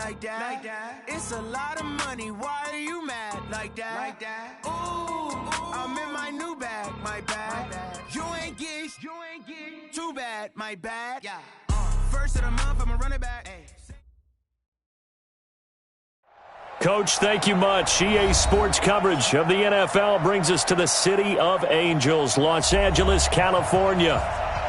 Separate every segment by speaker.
Speaker 1: like that. It's a lot of money, why are you mad like that? Ooh, I'm in my new bag, my bad. You ain't get too bad, my bad. First of the month, I'ma run it back.
Speaker 2: Coach, thank you much. EA Sports coverage of the NFL brings us to the City of Angels, Los Angeles, California.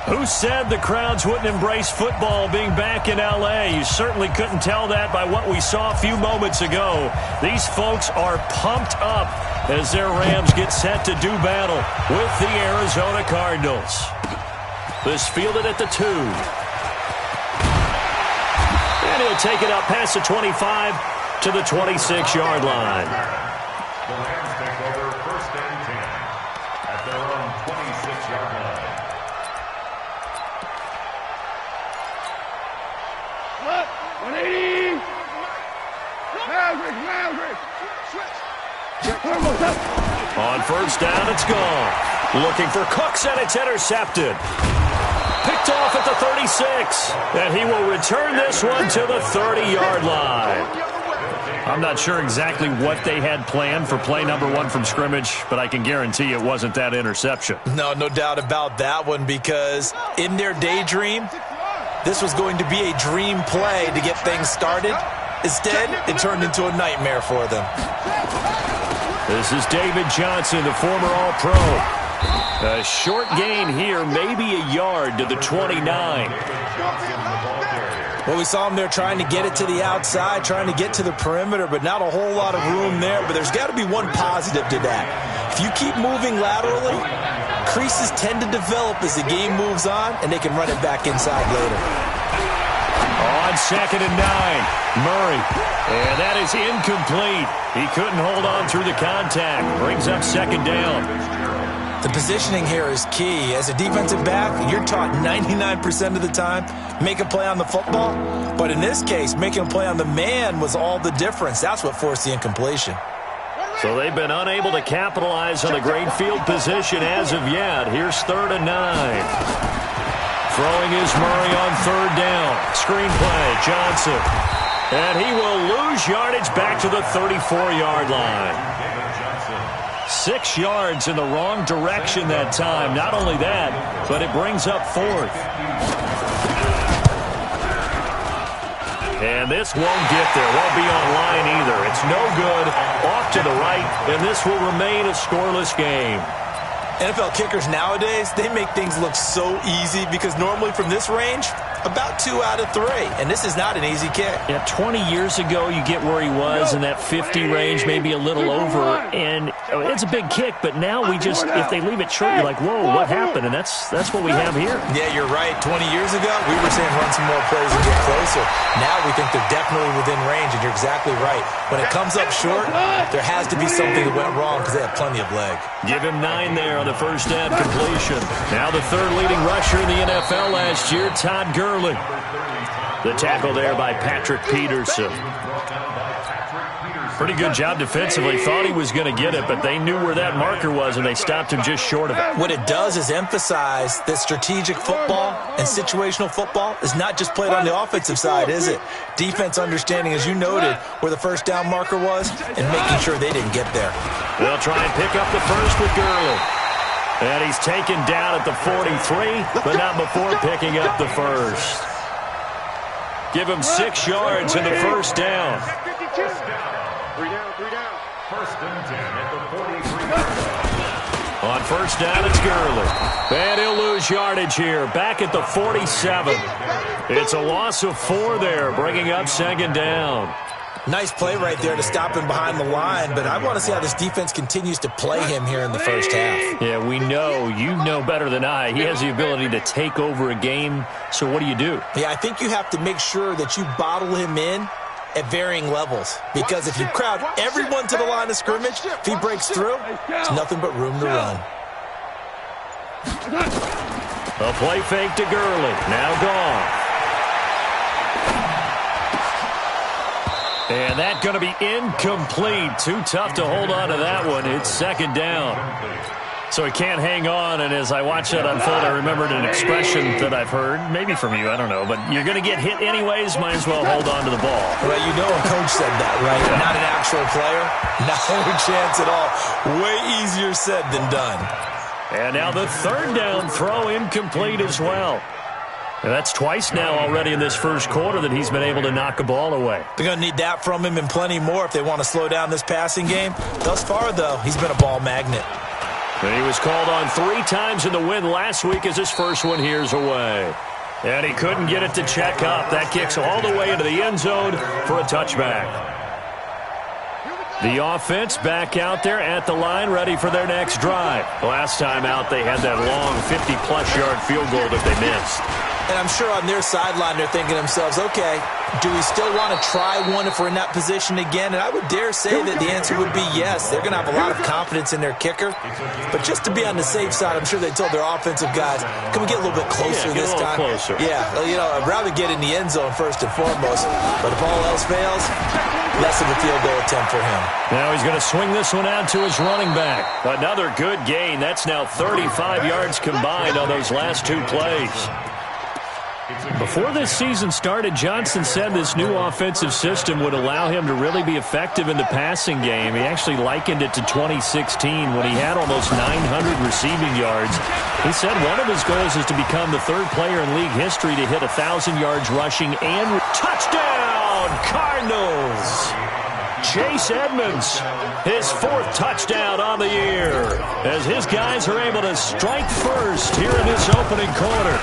Speaker 2: Who said the crowds wouldn't embrace football being back in L.A.? You certainly couldn't tell that by what we saw a few moments ago. These folks are pumped up as their Rams get set to do battle with the Arizona Cardinals. This fielded at the 2. And he'll take it up past the 25 to the 26-yard line.
Speaker 3: The Rams take over first and 10 at their own 26-yard line.
Speaker 4: What? 180.
Speaker 2: On first down, it's gone. Looking for Cooks, and it's intercepted. Picked off at the 36. And he will return this one to the 30-yard line. I'm not sure exactly what they had planned for play number 1 from scrimmage, but I can guarantee it wasn't that interception.
Speaker 5: No doubt about that one, because in their daydream, this was going to be a dream play to get things started. Instead, it turned into a nightmare for them.
Speaker 2: This is David Johnson, the former All-Pro. A short gain here, maybe a yard to the 29.
Speaker 5: Well, we saw him there trying to get it to the outside, trying to get to the perimeter, but not a whole lot of room there. But there's got to be one positive to that. If you keep moving laterally, creases tend to develop as the game moves on, and they can run it back inside later.
Speaker 2: On 2nd and 9, Murray. And that is incomplete. He couldn't hold on through the contact. Brings up 2nd down.
Speaker 5: The positioning here is key. As a defensive back, you're taught 99% of the time, make a play on the football. But in this case, making a play on the man was all the difference. That's what forced the incompletion.
Speaker 2: So they've been unable to capitalize on the great field position as of yet. Here's 3rd and 9. Throwing is Murray on 3rd down. Screen play, Johnson. And he will lose yardage back to the 34-yard line. 6 yards in the wrong direction that time. Not only that, but it brings up 4th. And this won't get there. Won't be on line either. It's no good. Off to the right, and this will remain a scoreless game.
Speaker 5: NFL kickers nowadays, they make things look so easy because normally from this range, about 2 out of 3. And this is not an easy kick.
Speaker 2: Yeah, 20 years ago, you get where he was in that 50 range, maybe a little over. And it's a big kick, but now we just, if they leave it short, you're like, whoa, what happened? And that's what we have here.
Speaker 5: Yeah, you're right. 20 years ago, we were saying run some more plays and get closer. Now we think they're definitely within range, and you're exactly right. When it comes up short, there has to be something that went wrong because they have plenty of leg.
Speaker 2: Give him 9 there on the first down completion. Now the 3rd leading rusher in the NFL last year, Todd Gurley. The tackle there by Patrick Peterson. Pretty good job defensively. Thought he was going to get it, but they knew where that marker was, and they stopped him just short of it.
Speaker 5: What it does is emphasize that strategic football and situational football is not just played on the offensive side, is it? Defense understanding, as you noted, where the first down marker was and making sure they didn't get there.
Speaker 2: They'll try and pick up the first with Gurley. And he's taken down at the 43, but not before picking up the first. Give him 6 yards in the first down.
Speaker 3: 3 down. First and 10 at the 43-yard line.
Speaker 2: On first down, it's Gurley. And he'll lose yardage here, back at the 47. It's a loss of 4 there, bringing up 2nd down.
Speaker 5: Nice play right there to stop him behind the line, but I want to see how this defense continues to play him here in the first half.
Speaker 2: Yeah, we know. You know better than I. He has the ability to take over a game, so what do you do?
Speaker 5: Yeah, I think you have to make sure that you bottle him in at varying levels, because if you crowd everyone to the line of scrimmage, if he breaks through, there's nothing but room to run.
Speaker 2: A play fake to Gurley, now gone. And that's going to be incomplete. Too tough to hold on to that one. It's 2nd down. So he can't hang on, and as I watch that unfold, I remembered an expression that I've heard, maybe from you, I don't know, but you're going to get hit anyways, might as well hold on to the ball.
Speaker 5: Well, you know a coach said that, right? Yeah. Not an actual player. Not a chance at all. Way easier said than done.
Speaker 2: And now the third down throw incomplete as well. And that's twice now already in this first quarter that he's been able to knock a ball away.
Speaker 5: They're going to need that from him and plenty more if they want to slow down this passing game. Thus far, though, he's been a ball magnet.
Speaker 2: And he was called on 3 times in the win last week as his first one here's away. And he couldn't get it to check up. That kicks all the way into the end zone for a touchback. The offense back out there at the line, ready for their next drive. Last time out, they had that long 50-plus yard field goal that they missed.
Speaker 5: And I'm sure on their sideline they're thinking to themselves, okay, do we still want to try one if we're in that position again? And I would dare say that the answer would be yes. They're going to have a lot of confidence in their kicker. But just to be on the safe side, I'm sure they told their offensive guys, can we get a little bit closer this time?
Speaker 2: Closer.
Speaker 5: Yeah, you know, I'd rather get in the end zone first and foremost. But if all else fails, less of a field goal attempt for him.
Speaker 2: Now he's going to swing this one out to his running back. Another good gain. That's now 35 yards combined on those last 2 plays. Before this season started, Johnson said this new offensive system would allow him to really be effective in the passing game. He actually likened it to 2016 when he had almost 900 receiving yards. He said one of his goals is to become the 3rd player in league history to hit 1,000 yards rushing and touchdown, Cardinals! Chase Edmonds, his 4th touchdown on the year, as his guys are able to strike first here in this opening quarter.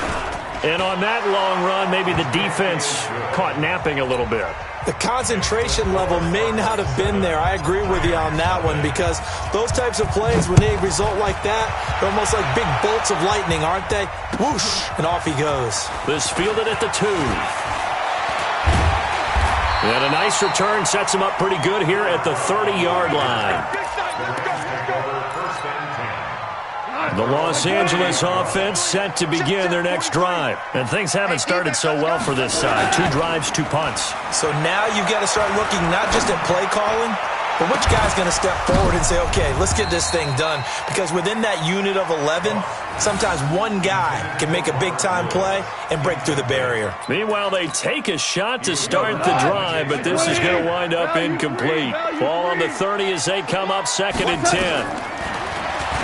Speaker 2: And on that long run, maybe the defense caught napping a little bit.
Speaker 5: The concentration level may not have been there. I agree with you on that one because those types of plays, when they result like that, they're almost like big bolts of lightning, aren't they? Whoosh, and off he goes.
Speaker 2: This fielded at the 2. And a nice return sets him up pretty good here at the 30-yard line. The Los Angeles offense set to begin their next drive. And things haven't started so well for this side. 2 drives, 2 punts.
Speaker 5: So now you've got to start looking not just at play calling, but which guy's going to step forward and say, okay, let's get this thing done. Because within that unit of 11, sometimes one guy can make a big-time play and break through the barrier.
Speaker 2: Meanwhile, they take a shot to start the drive, but this is going to wind up incomplete. Ball on the 30 as they come up 2nd and 10.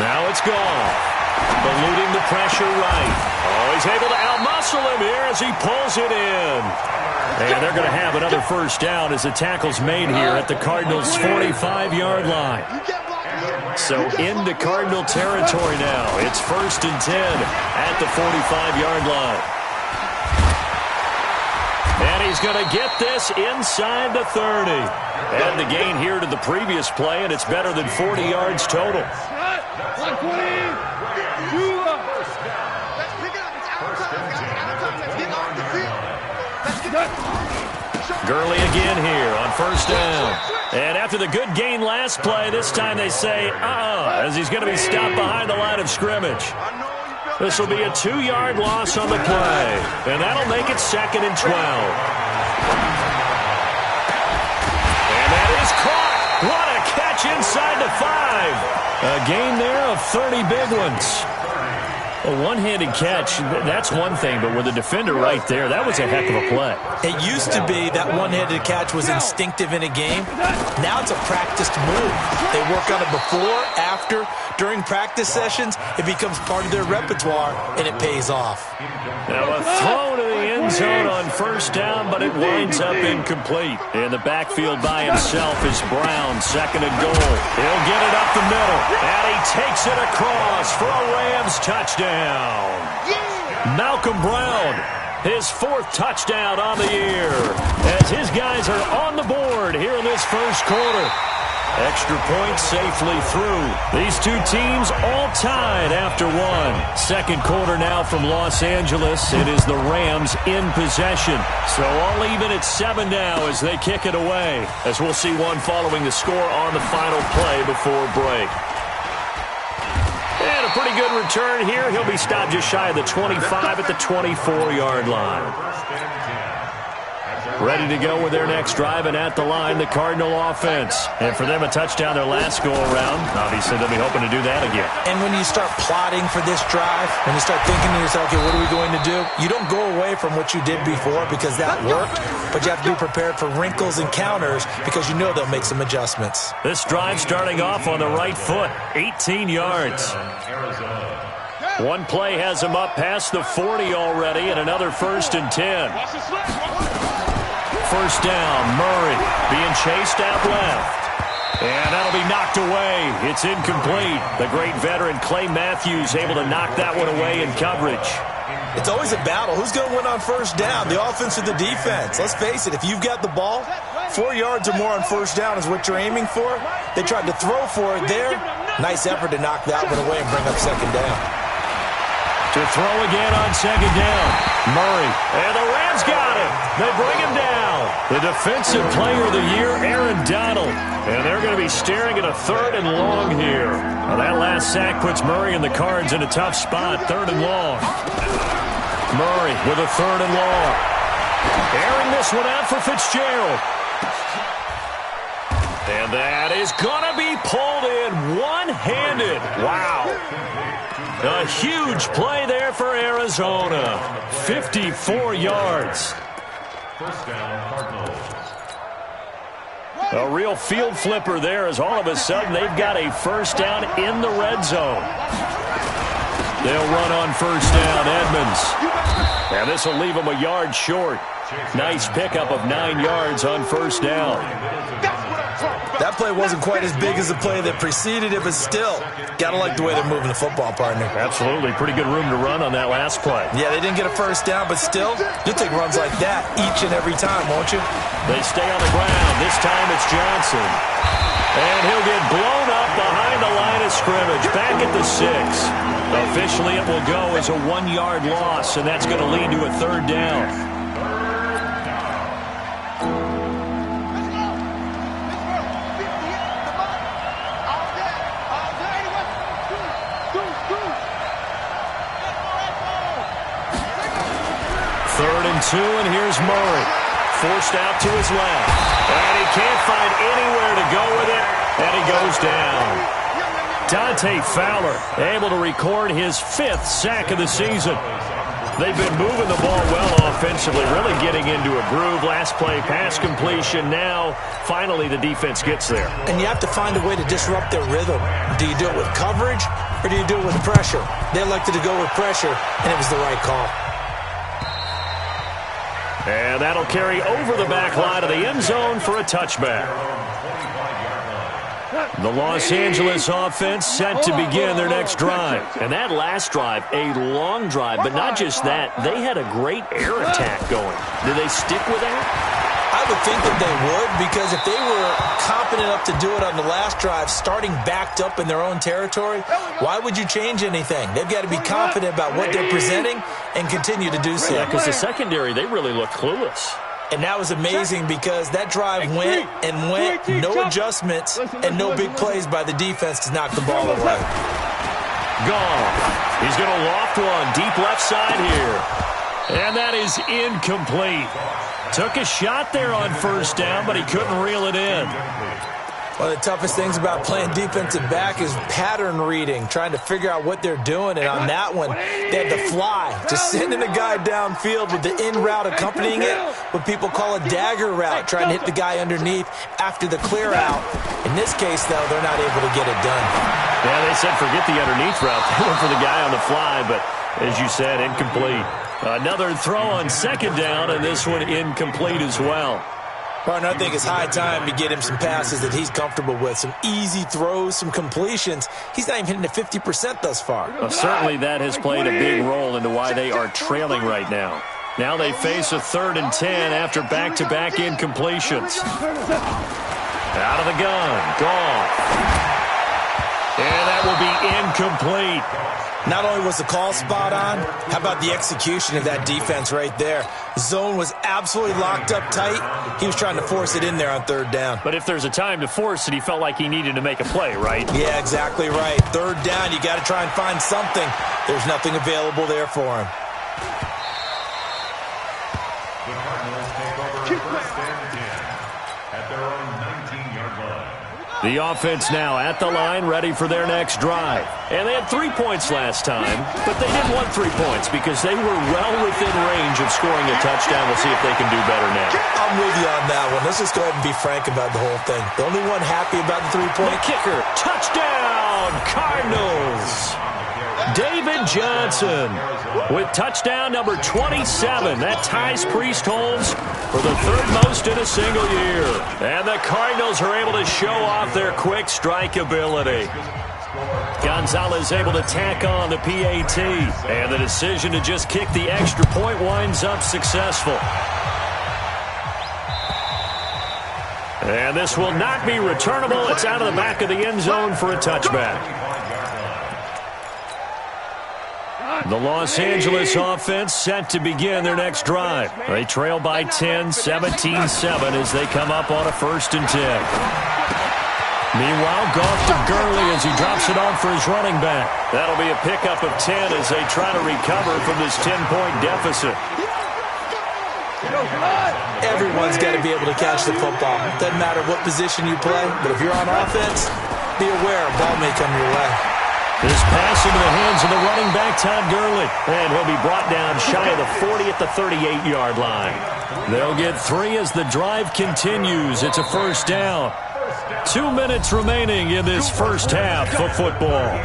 Speaker 2: Now it's gone. Eluding the pressure right. Oh, he's able to outmuscle him here as he pulls it in. And they're going to have another first down as the tackle's made here at the Cardinals' 45-yard line. So into Cardinal territory now. It's 1st and 10 at the 45-yard line. And he's going to get this inside the 30. Add the gain here to the previous play, and it's better than 40 yards total. Gurley again here on 1st down. And after the good gain last play, this time they say, as he's going to be stopped behind the line of scrimmage. This will be a 2-yard loss on the play. And that'll make it 2nd and 12. And that is caught. What a catch inside the 5. A gain there of 30 big ones. A one-handed catch, that's one thing, but with a defender right there, that was a heck of a play.
Speaker 5: It used to be that one-handed catch was instinctive in a game. Now it's a practiced move. They work on it before, after, during practice sessions. It becomes part of their repertoire, and it pays off.
Speaker 2: Now a throw to the end zone on 1st down, but it winds up incomplete. In the backfield by himself is Brown, 2nd and goal. He'll get it up the middle, and he takes it across for a Rams touchdown. Malcolm Brown, his 4th touchdown on the year, as his guys are on the board here in this first quarter. Extra point safely through. These 2 teams all tied after 1. 2nd quarter now from Los Angeles. It is the Rams in possession. So all even at 7 now as they kick it away. As we'll see one following the score on the final play before break. And a pretty good return here. He'll be stopped just shy of the 25 at the 24-yard line. ready to go with their next drive, and at the line, the Cardinal offense. And for them, a touchdown their last go-around. Obviously, they'll be hoping to do that again.
Speaker 5: And when you start plotting for this drive, when you start thinking to yourself, okay, what are we going to do? You don't go away from what you did before because that worked, but you have to be prepared for wrinkles and counters because you know they'll make some adjustments.
Speaker 2: This drive starting off on the right foot, 18 yards. One play has him up past the 40 already, and another 1st and 10. First down, Murray being chased out left. And that'll be knocked away. It's incomplete. The great veteran Clay Matthews able to knock that one away in coverage.
Speaker 5: It's always a battle. Who's going to win on first down, the offense or the defense? Let's face it, if you've got the ball, 4 yards or more on first down is what you're aiming for. They tried to throw for it there. Nice effort to knock that one away and bring up second down.
Speaker 2: To throw again on second down. Murray. And the Rams got him. They bring him down. The defensive player of the year, Aaron Donald. And they're going to be staring at a 3rd and long here. Now that last sack puts Murray and the Cards in a tough spot. 3rd and long. Murray with a 3rd and long. Airing this one out for Fitzgerald. And that is going to be pulled in one-handed. Wow. A huge play there for Arizona. 54 yards.
Speaker 3: First down, Cardinals.
Speaker 2: A real field flipper there as all of a sudden they've got a first down in the red zone. They'll run on first down, Edmonds. And this will leave them a yard short. Nice pickup of 9 yards on first down.
Speaker 5: That play wasn't quite as big as the play that preceded it, but still, gotta like the way they're moving the football, partner.
Speaker 2: Absolutely. Pretty good room to run on that last play.
Speaker 5: Yeah, they didn't get a first down, but still, you'll take runs like that each and every time, won't you?
Speaker 2: They stay on the ground. This time it's Johnson. And he'll get blown up behind the line of scrimmage, back at the 6. Officially, it will go as a 1-yard loss, and that's going to lead to a 3rd down. Third and 2, and here's Murray. Forced out to his left. And he can't find anywhere to go with it, and he goes down. Dante Fowler able to record his 5th sack of the season. They've been moving the ball well offensively, really getting into a groove. Last play, pass completion. Now, finally, the defense gets there.
Speaker 5: And you have to find a way to disrupt their rhythm. Do you do it with coverage, or do you do it with pressure? They elected to go with pressure, and it was the right call.
Speaker 2: And that'll carry over the back line of the end zone for a touchback. The Los Angeles offense set to begin their next drive. And that last drive, a long drive, but not just that. They had a great air attack going. Did they stick with that?
Speaker 5: I would think that they would, because if they were confident enough to do it on the last drive, starting backed up in their own territory, why would you change anything? They've got to be confident about what they're presenting and continue to do so.
Speaker 2: Yeah, because the secondary, they really look clueless.
Speaker 5: And that was amazing because that drive went and went, no adjustments and no big plays by the defense to knock the ball away.
Speaker 2: Gone. He's going to loft one deep left side here. And that is incomplete. Took a shot there on first down, but he couldn't reel it in.
Speaker 5: One of the toughest things about playing defensive back is pattern reading, trying to figure out what they're doing. And on that one, they had to fly, just sending a guy downfield with the in route accompanying it, what people call a dagger route, trying to hit the guy underneath after the clear out. In this case, though, they're not able to get it done.
Speaker 2: Yeah, they said forget the underneath route. They went for the guy on the fly, but as you said, incomplete. Another throw on second down, and this one incomplete as well.
Speaker 5: Partner, I think it's high time to get him some passes that he's comfortable with, some easy throws, some completions. He's not even hitting at 50% thus far.
Speaker 2: Well, certainly that has played a big role into why they are trailing right now. Now they face a 3rd and 10 after back-to-back incompletions. Out of the gun, Goff. And that will be incomplete.
Speaker 5: Not only was the call spot on, how about the execution of that defense right there? Zone was absolutely locked up tight. He was trying to force it in there on 3rd down.
Speaker 2: But if there's a time to force it, he felt like he needed to make a play, right?
Speaker 5: Yeah, exactly right. 3rd down, you got to try and find something. There's nothing available there for him.
Speaker 3: At their own 19-yard line.
Speaker 2: The offense now at the line, ready for their next drive. And they had 3 points last time, but they didn't want 3 points because they were well within range of scoring a touchdown. We'll see if they can do better now.
Speaker 5: I'm with you on that one. Let's just go ahead and be frank about the whole thing. The only one happy about the 3-point.
Speaker 2: The kicker, touchdown, Cardinals. David Johnson with touchdown number 27. That ties Priest-Holmes for the third most in a single year. And the Cardinals are able to show off their quick strike ability. Gonzalez able to tack on the PAT. And the decision to just kick the extra point winds up successful. And this will not be returnable. It's out of the back of the end zone for a touchback. The Los Angeles offense set to begin their next drive. They trail by 10, 17-7 as they come up on a 1st and 10. Meanwhile, Goff to Gurley as he drops it off for his running back. That'll be a pickup of 10 as they try to recover from this 10-point deficit.
Speaker 5: Everyone's got to be able to catch the football. Doesn't matter what position you play, but if you're on offense, be aware a ball may come your way.
Speaker 2: This pass into the hands of the running back, Todd Gurley. And he'll be brought down shy of the 40 at the 38-yard line. They'll get 3 as the drive continues. It's a 1st down. 2 minutes remaining in this first half of football.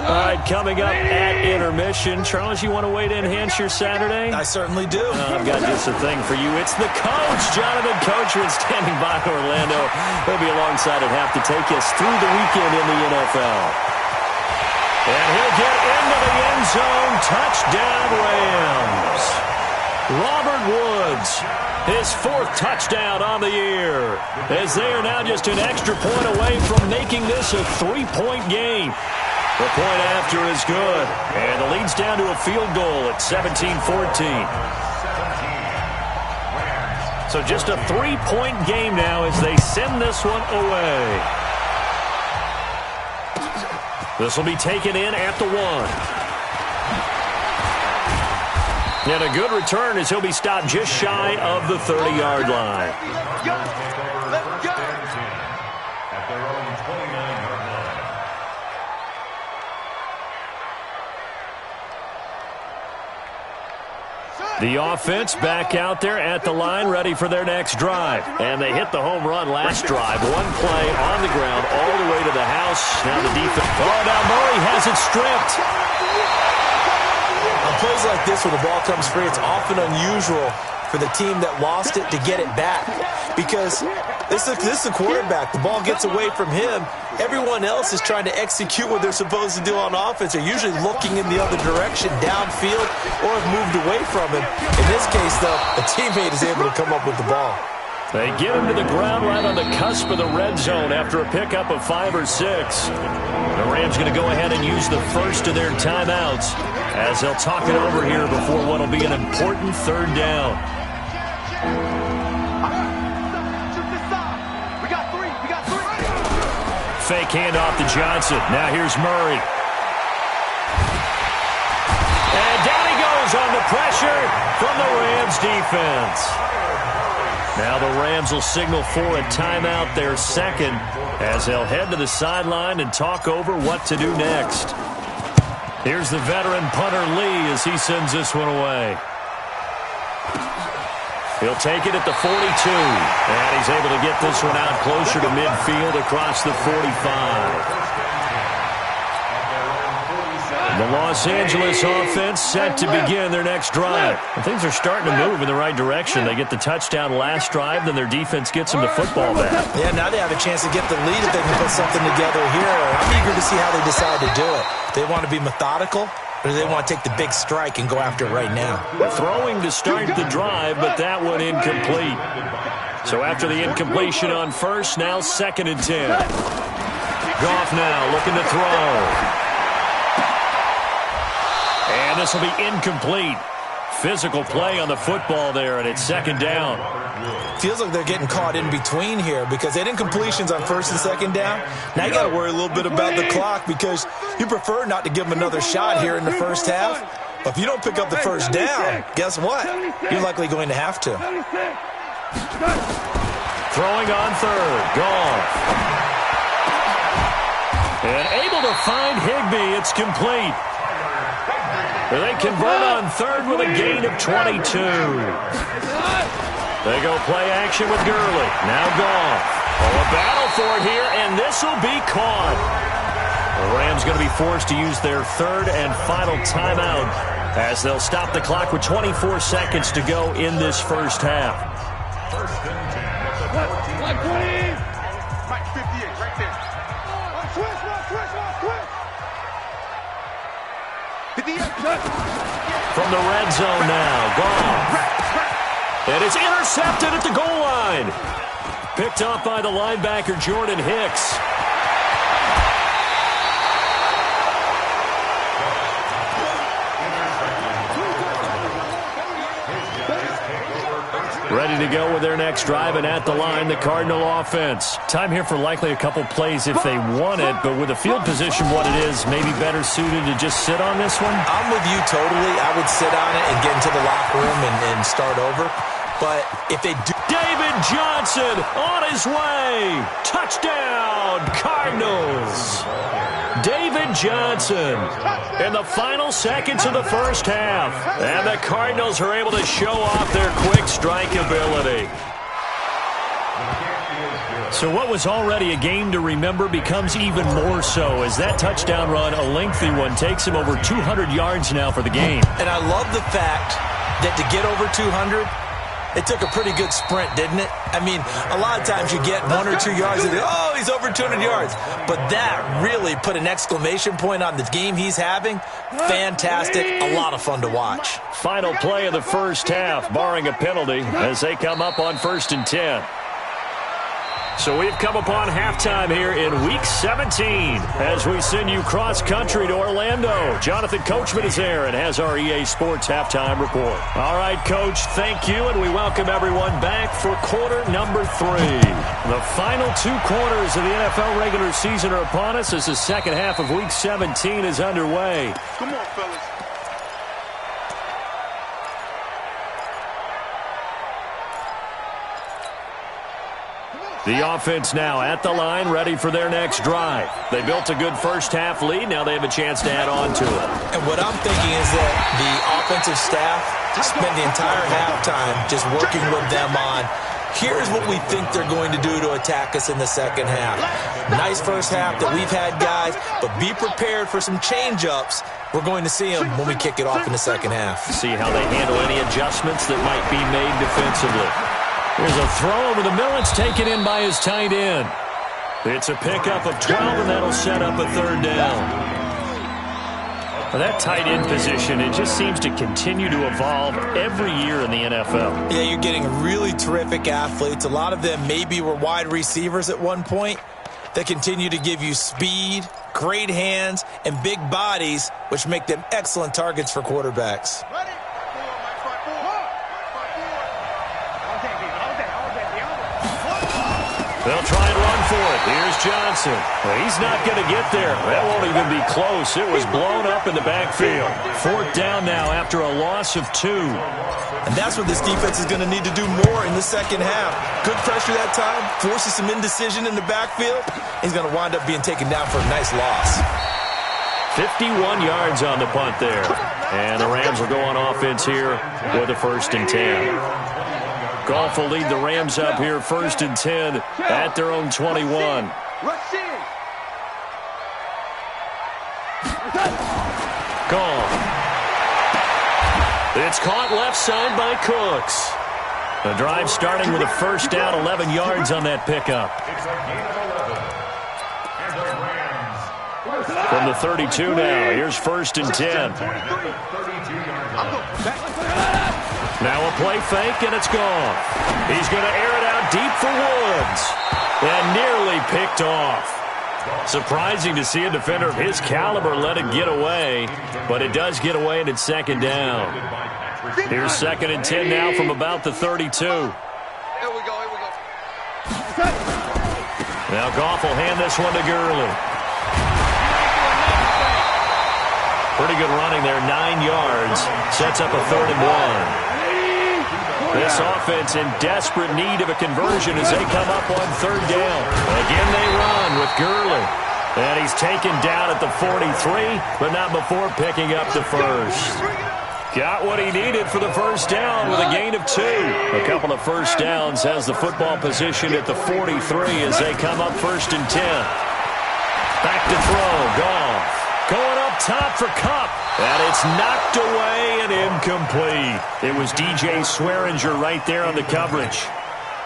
Speaker 2: All right, coming up at intermission. Charles, you want to wait to enhance your Saturday?
Speaker 5: I certainly do.
Speaker 2: I've got just a thing for you. It's the coach, Jonathan Coachman, standing by Orlando. He'll be alongside at half to take us through the weekend in the NFL. And he'll get into the end zone. Touchdown, Rams. Robert Woods, his 4th touchdown on the year, as they are now just an extra point away from making this a 3-point game. The point after is good, and the lead's down to a field goal at 17-14. So just a 3-point game now as they send this one away. This will be taken in at the 1. And a good return as he'll be stopped just shy of the 30-yard line.
Speaker 3: Let's go. At their own 29-yard line.
Speaker 2: The offense back out there at the line, ready for their next drive. And they hit the home run last drive. 1 play on the ground all the way to the house. Now the defense. Oh, now Murray has it stripped.
Speaker 5: On plays like this, when the ball comes free, it's often unusual for the team that lost it to get it back. Because this is the quarterback. The ball gets away from him. Everyone else is trying to execute what they're supposed to do on offense. They're usually looking in the other direction, downfield, or have moved away from him. In this case, though, a teammate is able to come up with the ball.
Speaker 2: They get him to the ground right on the cusp of the red zone after a pickup of 5 or 6. The Rams going to go ahead and use the first of their timeouts as they'll talk it over here before what will be an important 3rd down. Fake handoff to Johnson. Now here's Murray. And down he goes on the pressure from the Rams defense. Now the Rams will signal for a timeout, their 2nd, as they'll head to the sideline and talk over what to do next. Here's the veteran punter Lee as he sends this one away. He'll take it at the 42, and he's able to get this one out closer to midfield across the 45. The Los Angeles offense set to begin their next drive. And things are starting to move in the right direction. They get the touchdown last drive, then their defense gets them the football back.
Speaker 5: Yeah, now they have a chance to get the lead if they can put something together here. I'm eager to see how they decide to do it. They want to be methodical, or do they want to take the big strike and go after it right now?
Speaker 2: Throwing to start the drive, but that one incomplete. So after the incompletion on first, now 2nd and 10. Goff now looking to throw. And this will be incomplete. Physical play on the football there, and it's 2nd down.
Speaker 5: Feels like they're getting caught in between here because they had incompletions on 1st and 2nd down. Now you got to worry a little bit about the clock because you prefer not to give them another shot here in the first half. If you don't pick up the first down, guess what? You're likely going to have to.
Speaker 2: Throwing on third. Goff. And able to find Higbee. It's complete. They convert on third with a gain of 22. They go play action with Gurley. Now Goff. Oh, a battle for it here, and this will be caught. The Rams going to be forced to use their third and final timeout as they'll stop the clock with 24 seconds to go in this first half.
Speaker 3: First and 10 at the 14.
Speaker 4: Mike 58, right there. Switch. 58.
Speaker 2: From the red zone now, Goff. And it's intercepted at the goal line. Picked off by the linebacker, Jordan Hicks. Ready to go with their next drive, and at the line, the Cardinal offense. Time here for likely a couple plays if they want it, but with the field position what it is, maybe better suited to just sit on this one?
Speaker 5: I'm with you totally. I would sit on it and get into the locker room and start over. But if they do...
Speaker 2: David Johnson on his way. Touchdown, Cardinals. David Johnson in the final seconds of the first half. And the Cardinals are able to show off their quick strike ability. So what was already a game to remember becomes even more so as that touchdown run, a lengthy one, takes him over 200 yards now for the game.
Speaker 5: And I love the fact that to get over 200... it took a pretty good sprint, didn't it? I mean, a lot of times you get 1 or 2 yards and oh, he's over 200 yards. But that really put an exclamation point on the game he's having. Fantastic. A lot of fun to watch.
Speaker 2: Final play of the first half, barring a penalty, as they come up on 1st and 10. So we've come upon halftime here in Week 17 as we send you cross-country to Orlando. Jonathan Coachman is there and has our EA Sports halftime report. All right, Coach, thank you, and we welcome everyone back for quarter number 3. The final 2 quarters of the NFL regular season are upon us as the second half of Week 17 is underway.
Speaker 4: Come on, fellas.
Speaker 2: The offense now at the line, ready for their next drive. They built a good first-half lead. Now they have a chance to add on to it.
Speaker 5: And what I'm thinking is that the offensive staff spent the entire halftime just working with them on, here's what we think they're going to do to attack us in the second half. Nice first half that we've had, guys, but be prepared for some change-ups. We're going to see them when we kick it off in the second half.
Speaker 2: See how they handle any adjustments that might be made defensively. Here's a throw over the middle. It's taken in by his tight end. It's a pickup of 12, and that'll set up a third down. Well, that tight end position, it just seems to continue to evolve every year in the NFL.
Speaker 5: Yeah, you're getting really terrific athletes. A lot of them maybe were wide receivers at one point. They continue to give you speed, great hands, and big bodies, which make them excellent targets for quarterbacks.
Speaker 2: They'll try and run for it. Here's Johnson. Well, he's not going to get there. That won't even be close. It was blown up in the backfield. 4th down now after a loss of 2.
Speaker 5: And that's what this defense is going to need to do more in the second half. Good pressure that time, forces some indecision in the backfield. He's going to wind up being taken down for a nice loss.
Speaker 2: 51 yards on the punt there. And the Rams will go on offense here with a 1st and 10. Goff will lead the Rams up here 1st and 10 at their own 21. Goff. It's caught left side by Cooks. The drive starting with a 1st down, 11 yards on that pickup. From the 32 now, here's 1st and 10. Now a play fake, and it's gone. He's going to air it out deep for Woods. And nearly picked off. Surprising to see a defender of his caliber let it get away, but it does get away, and it's 2nd down. Here's 2nd and 10 now from about the 32.
Speaker 4: Here we go.
Speaker 2: Now Goff will hand this one to Gurley. Pretty good running there, 9 yards. Sets up a 3rd and 1. This offense in desperate need of a conversion as they come up on 3rd down. Again they run with Gurley. And he's taken down at the 43, but not before picking up the first. Got what he needed for the first down with a gain of 2. A couple of first downs has the football position at the 43 as they come up 1st and 10. Back to throw, Goff. Going up top for Kupp. And it's knocked away and incomplete. It was DJ Swearinger right there on the coverage.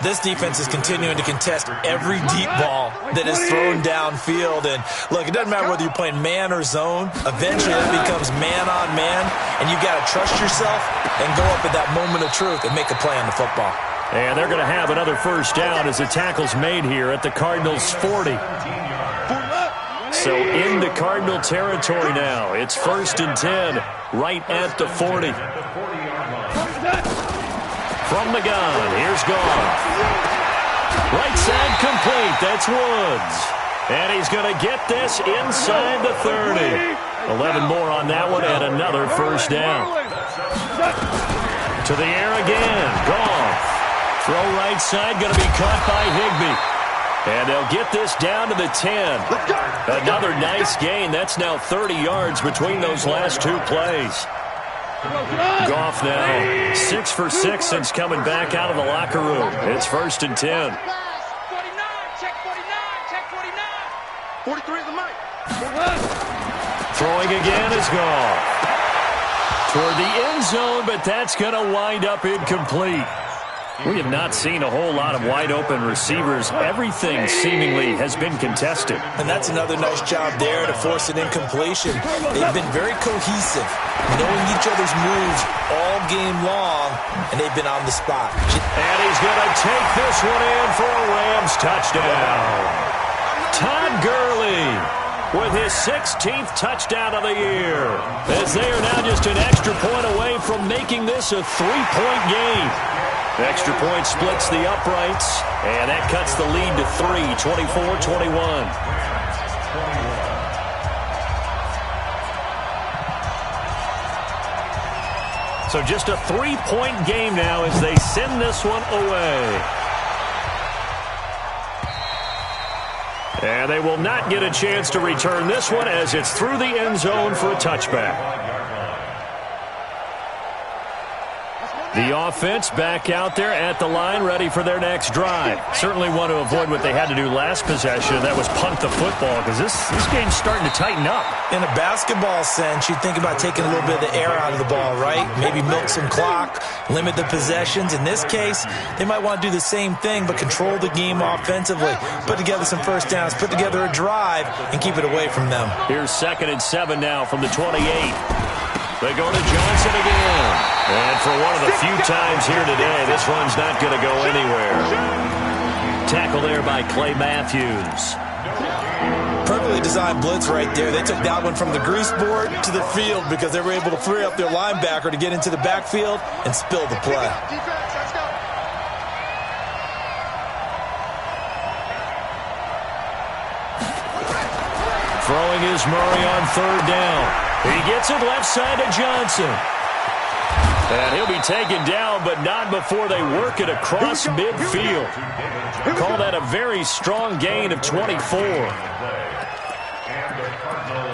Speaker 5: This defense is continuing to contest every deep ball that is thrown downfield. And, look, it doesn't matter whether you're playing man or zone. Eventually that becomes man-on-man, and you've got to trust yourself and go up at that moment of truth and make a play on the football.
Speaker 2: And they're going to have another first down as the tackle's made here at the Cardinals' 40. So into Cardinal territory now. It's 1st and 10 right at the 40. From the gun, here's Goff. Right side complete, that's Woods. And he's going to get this inside the 30. 11 more on that one and another first down. To the air again, Goff. Throw right side, going to be caught by Higbee. And they'll get this down to the 10. Another nice gain. That's now 30 yards between those last 2 plays. Goff now 6 for 6 since coming back out of the locker room. It's 1st and 10.
Speaker 4: 49, check 49, check 49. 43 is the mic.
Speaker 2: Throwing again is Goff. Toward the end zone, but that's going to wind up incomplete. We have not seen a whole lot of wide-open receivers. Everything seemingly has been contested.
Speaker 5: And that's another nice job there to force an incompletion. They've been very cohesive, knowing each other's moves all game long, and they've been on the spot.
Speaker 2: And he's going to take this one in for a Rams touchdown. Todd Gurley with his 16th touchdown of the year, as they are now just an extra point away from making this a 3-point game. Extra point splits the uprights, and that cuts the lead to 3, 24-21. So just a 3-point game now as they send this one away. And they will not get a chance to return this one as it's through the end zone for a touchback. The offense back out there at the line, ready for their next drive. Certainly want to avoid what they had to do last possession, and that was punt the football, because this game's starting to tighten up.
Speaker 5: In a basketball sense, you think about taking a little bit of the air out of the ball, right? Maybe milk some clock, limit the possessions. In this case, they might want to do the same thing, but control the game offensively. Put together some first downs, put together a drive, and keep it away from them.
Speaker 2: Here's 2nd and 7 now from the 28. They go to Johnson again. And for one of the few times here today, this one's not going to go anywhere. Tackle there by Clay Matthews.
Speaker 5: Perfectly designed blitz right there. They took that one from the grease board to the field because they were able to free up their linebacker to get into the backfield and spill the play.
Speaker 2: Throwing is Murray on 3rd down. He gets it left side to Johnson. And he'll be taken down, but not before they work it across midfield. Call that a very strong gain of 24.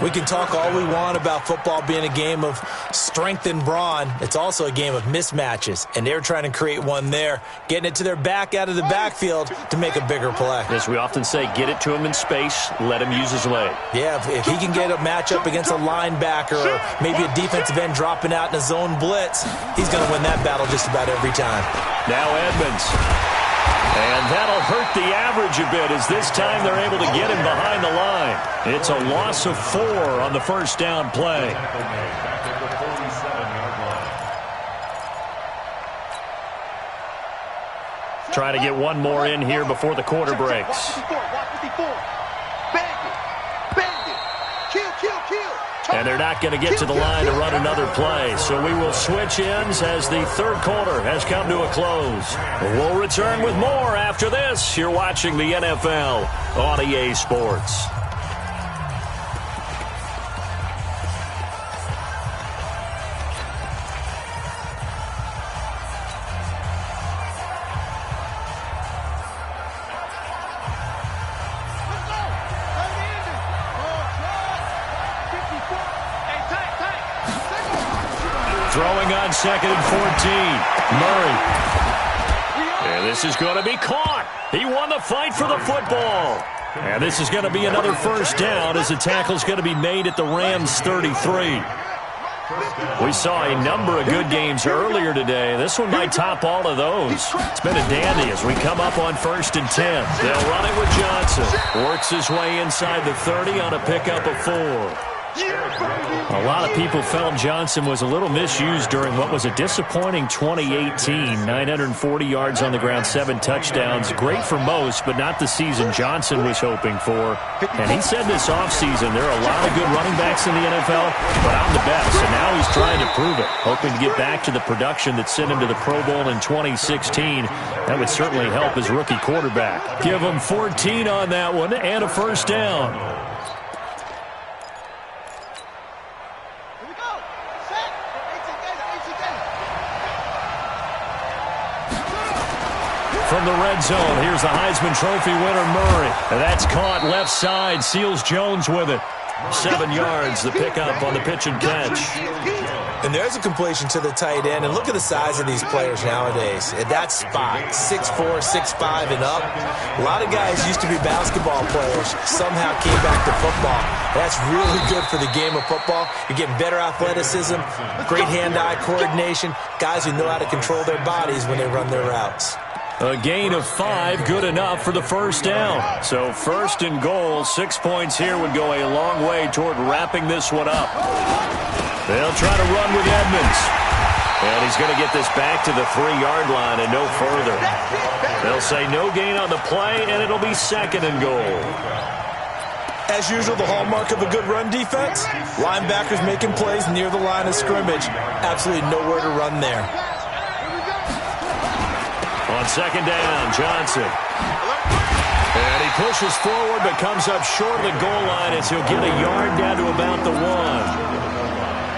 Speaker 5: We can talk all we want about football being a game of strength and brawn. It's also a game of mismatches, and they're trying to create one there, getting it to their back out of the backfield to make a bigger play.
Speaker 2: As we often say, get it to him in space, let him use his leg.
Speaker 5: Yeah, if he can get a matchup against a linebacker or maybe a defensive end dropping out in a zone blitz, he's going to win that battle just about every time.
Speaker 2: Now Edmonds. And that'll hurt the average a bit as this time they're able to get him behind the line. It's a loss of 4 on the first down play. Try to get one more in here before the quarter breaks. And they're not going to get to the line to run another play. So we will switch ends as the third quarter has come to a close. We'll return with more after this. You're watching the NFL on EA Sports. Throwing on 2nd and 14. Murray. And this is going to be caught. He won the fight for the football. And this is going to be another first down as the tackle's going to be made at the Rams' 33. We saw a number of good games earlier today. This one might top all of those. It's been a dandy as we come up on 1st and 10. They'll run it with Johnson. Works his way inside the 30 on a pickup of 4. A lot of people felt Johnson was a little misused during what was a disappointing 2018. 940 yards on the ground, 7 touchdowns. Great for most, but not the season Johnson was hoping for. And he said this offseason there are a lot of good running backs in the NFL, but I'm the best. And now he's trying to prove it, hoping to get back to the production that sent him to the Pro Bowl in 2016. That would certainly help his rookie quarterback. Give him 14 on that one and a first down. From the red zone, here's the Heisman Trophy winner, Murray. And that's caught left side. Seals Jones with it. 7 yards, the pickup on the pitch and catch.
Speaker 5: And there's a completion to the tight end. And look at the size of these players nowadays. At that spot, 6'4", 6'5", and up. A lot of guys used to be basketball players. Somehow came back to football. That's really good for the game of football. You're getting better athleticism, great hand-eye coordination, guys who know how to control their bodies when they run their routes.
Speaker 2: A gain of 5, good enough for the first down. So 1st and goal, 6 points here would go a long way toward wrapping this one up. They'll try to run with Edmonds. And he's going to get this back to the 3-yard line and no further. They'll say no gain on the play, and it'll be 2nd and goal.
Speaker 5: As usual, the hallmark of a good run defense, linebackers making plays near the line of scrimmage. Absolutely nowhere to run there.
Speaker 2: On 2nd down, Johnson. And he pushes forward but comes up short of the goal line as he'll get a yard down to about the 1.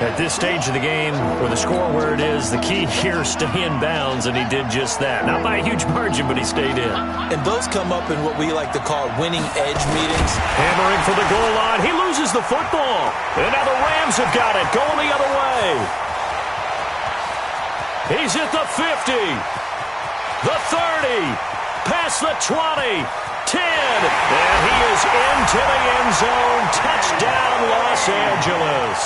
Speaker 2: At this stage of the game, with the score where it is, the key here is stay in bounds, and he did just that. Not by a huge margin, but he stayed in.
Speaker 5: And those come up in what we like to call winning edge meetings.
Speaker 2: Hammering for the goal line. He loses the football. And now the Rams have got it, going the other way. He's at the 50. The 30, past the 20, 10, and he is into the end zone. Touchdown, Los Angeles.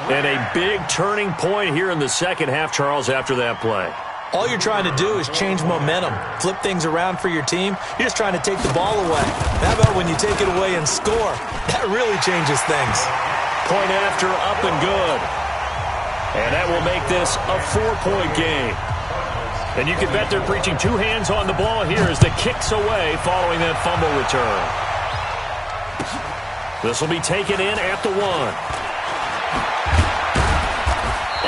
Speaker 2: And a big turning point here in the second half, Charles, after that play.
Speaker 5: All you're trying to do is change momentum, flip things around for your team. You're just trying to take the ball away. How about when you take it away and score? That really changes things.
Speaker 2: Point after, up and good. And that will make this a 4-point game. And you can bet they're preaching 2 hands on the ball here as the kick's away following that fumble return. This will be taken in at the 1.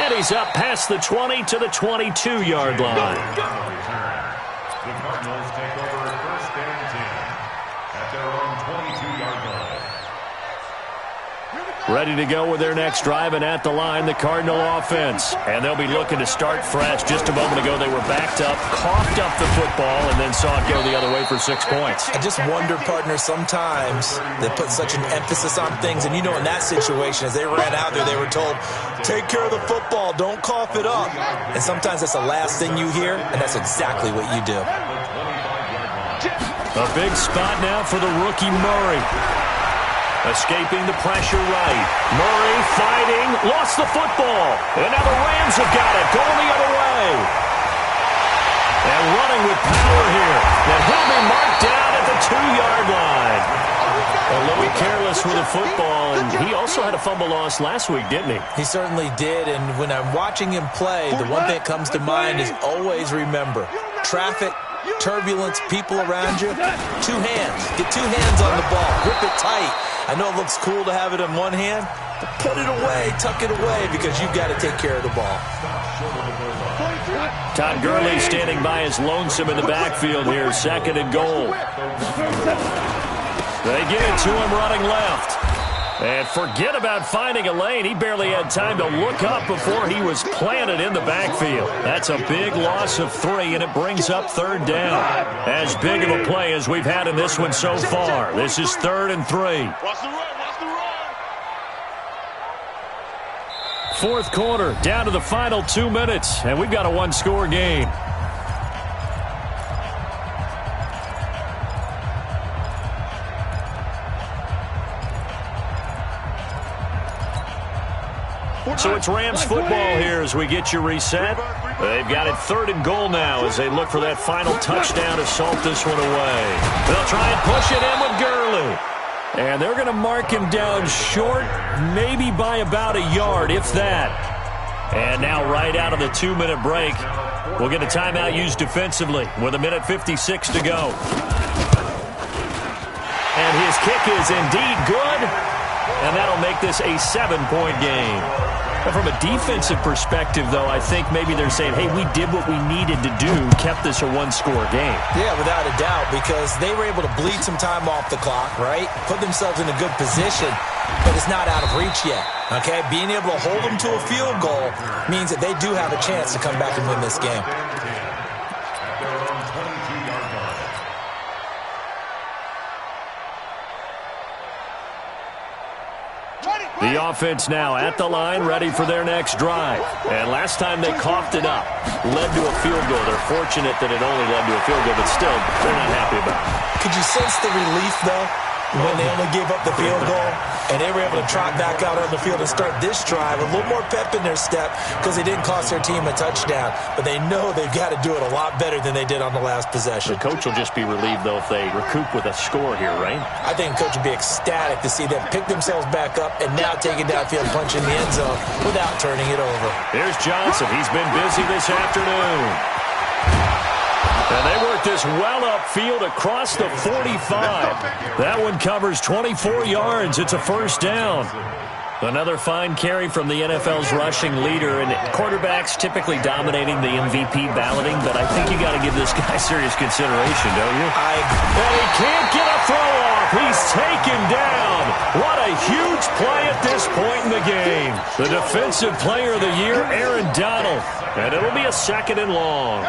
Speaker 2: And he's up past the 20 to the 22-yard line.
Speaker 3: The Cardinals take over 1st and 10 at their own 22-yard line.
Speaker 2: Ready to go with their next drive, and at the line, the Cardinal offense. And they'll be looking to start fresh. Just a moment ago, they were backed up, coughed up the football, and then saw it go the other way for 6 points.
Speaker 5: I just wonder, partner, sometimes they put such an emphasis on things. And, you know, in that situation, as they ran out there, they were told, take care of the football, don't cough it up. And sometimes that's the last thing you hear, and that's exactly what you do.
Speaker 2: A big spot now for the rookie Murray. Escaping the pressure right. Murray fighting, lost the football. And now the Rams have got it, going the other way. And running with power here. And he'll be marked down at the 2-yard line. A little careless with the football, and he also had a fumble loss last week, didn't he?
Speaker 5: He certainly did, and when I'm watching him play, the one thing that comes to mind is always remember, traffic, turbulence, people around you, 2 hands. Get 2 hands on the ball. Grip it tight. I know it looks cool to have it in one hand, but put it away, tuck it away, because you've got to take care of the ball.
Speaker 2: Todd Gurley standing by his lonesome in the backfield here, 2nd and goal. They get it to him running left. And forget about finding a lane. He barely had time to look up before he was planted in the backfield. That's a big loss of 3, and it brings up 3rd down. As big of a play as we've had in this one so far. This is 3rd and 3. Fourth quarter, down to the final 2 minutes, and we've got a one-score game. So it's Rams football here as we get you reset. They've got it 3rd and goal now as they look for that final touchdown to salt this one away. They'll try and push it in with Gurley. And they're going to mark him down short, maybe by about a yard, if that. And now right out of the 2-minute break, we'll get a timeout used defensively with 1:56 to go. And his kick is indeed good, and that'll make this a 7-point game. And from a defensive perspective, though, I think maybe they're saying, hey, we did what we needed to do, kept this a one-score game.
Speaker 5: Yeah, without a doubt, because they were able to bleed some time off the clock, right? Put themselves in a good position, but it's not out of reach yet, okay? Being able to hold them to a field goal means that they do have a chance to come back and win this game.
Speaker 2: The offense now at the line, ready for their next drive. And last time they coughed it up, led to a field goal. They're fortunate that it only led to a field goal, but still, they're not happy about it.
Speaker 5: Could you sense the relief, though, when they only gave up the field goal and they were able to trot back out on the field and start this drive? A little more pep in their step because they didn't cost their team a touchdown, but they know they've got to do it a lot better than they did on the last possession.
Speaker 2: The coach will just be relieved, though, if they recoup with a score here, right?
Speaker 5: I think the coach would be ecstatic to see them pick themselves back up and now take it downfield, punch in the end zone without turning it over.
Speaker 2: Here's Johnson. He's been busy this afternoon. And they work this well upfield across the 45. That one covers 24 yards. It's a first down. Another fine carry from the NFL's rushing leader, and quarterbacks typically dominating the MVP balloting, but I think you got to give this guy serious consideration, don't you? And he can't get a throw off. He's taken down. What a huge play at this point in the game. The Defensive Player of the Year, Aaron Donald. And it'll be a 2nd and long.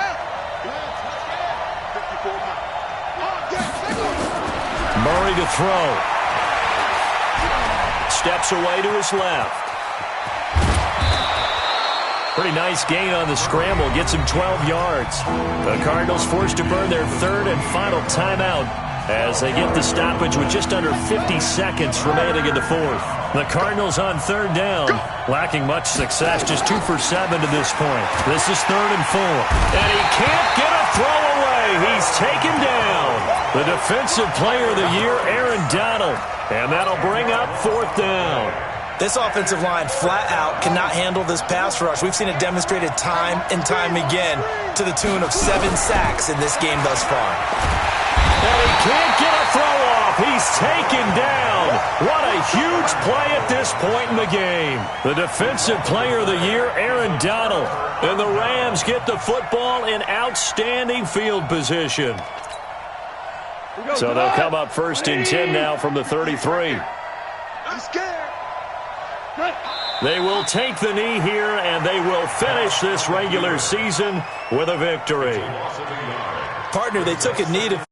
Speaker 2: Murray to throw. Steps away to his left. Pretty nice gain on the scramble. Gets him 12 yards. The Cardinals forced to burn their 3rd and final timeout as they get the stoppage with just under 50 seconds remaining in the 4th. The Cardinals on 3rd down, lacking much success, just 2 for 7 to this point. This is 3rd and 4. And he can't get a throw away. He's taken down. The Defensive Player of the Year, Aaron Donald. And that'll bring up 4th down.
Speaker 5: This offensive line flat out cannot handle this pass rush. We've seen it demonstrated time and time again to the tune of 7 sacks in this game thus far.
Speaker 2: And he can't get a throw off. He's taken down. What a huge play at this point in the game. The Defensive Player of the Year, Aaron Donald. And the Rams get the football in outstanding field position. So they'll come up 1st and 10 now from the 33.
Speaker 4: I'm scared.
Speaker 2: They will take the knee here, and they will finish this regular season with a victory.
Speaker 5: Partner, they took a knee to